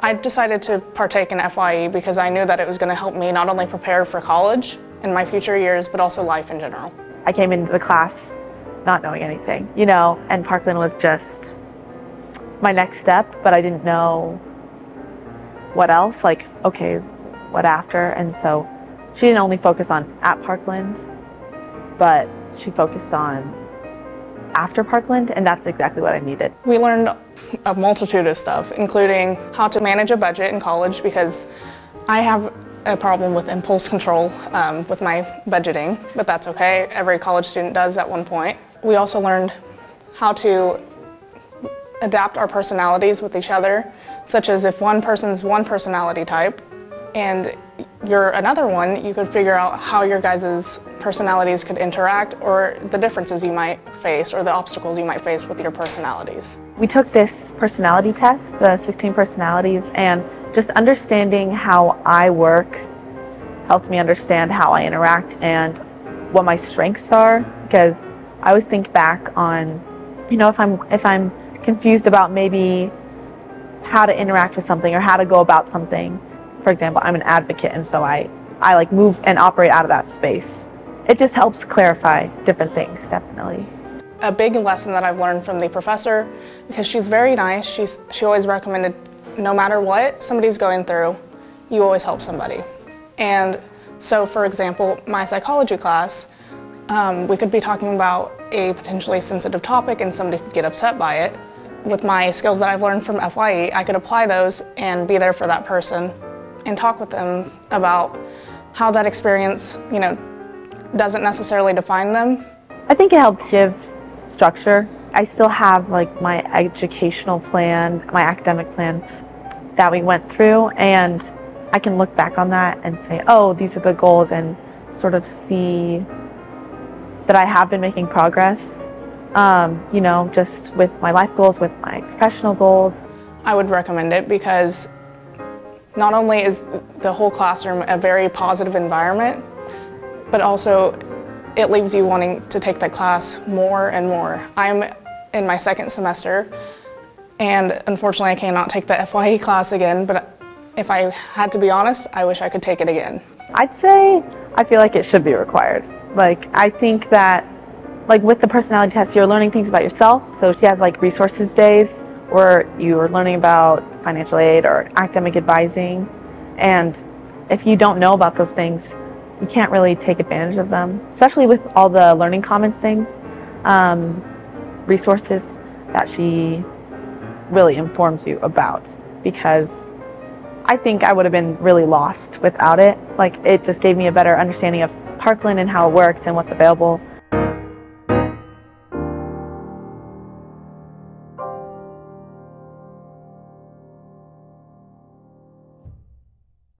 I decided to partake in FYE because I knew that it was going to help me not only prepare for college in my future years, but also life in general. I came into the class not knowing anything, you know, and Parkland was just my next step, but I didn't know what else, like, okay, what after? And so she didn't only focus on at Parkland, but she focused on after Parkland, and that's exactly what I needed. We learned a multitude of stuff, including how to manage a budget in college, because I have a problem with impulse control with my budgeting, but that's okay. Every college student does at one point. We also learned how to adapt our personalities with each other, such as if one person's one personality type and you're another one, you could figure out how your guys' personalities could interact, or the differences you might face or the obstacles you might face with your personalities. We took this personality test, the 16 personalities, and just understanding how I work helped me understand how I interact and what my strengths are, because I always think back on, you know, if I'm confused about maybe how to interact with something or how to go about something. For example, I'm an advocate, and so I like move and operate out of that space. It just helps clarify different things, definitely. A big lesson that I've learned from the professor, because she's very nice, she always recommended no matter what somebody's going through, you always help somebody. And so, for example, my psychology class, we could be talking about a potentially sensitive topic and somebody could get upset by it. With my skills that I've learned from FYE, I could apply those and be there for that person and talk with them about how that experience, you know, doesn't necessarily define them. I think it helped give structure. I still have like my educational plan, my academic plan that we went through, and I can look back on that and say, oh, these are the goals, and sort of see that I have been making progress, you know, just with my life goals, with my professional goals. I would recommend it because not only is the whole classroom a very positive environment, but also it leaves you wanting to take that class more and more. I'm in my second semester, and unfortunately I cannot take the FYE class again, but if I had to be honest, I wish I could take it again. I'd say I feel like it should be required. Like, I think that, like, with the personality test, you're learning things about yourself. So she has like resources days where you're learning about financial aid or academic advising, and if you don't know about those things, you can't really take advantage of them, especially with all the learning commons things, resources that she really informs you about, because I think I would have been really lost without it. Like, it just gave me a better understanding of Parkland and how it works and what's available.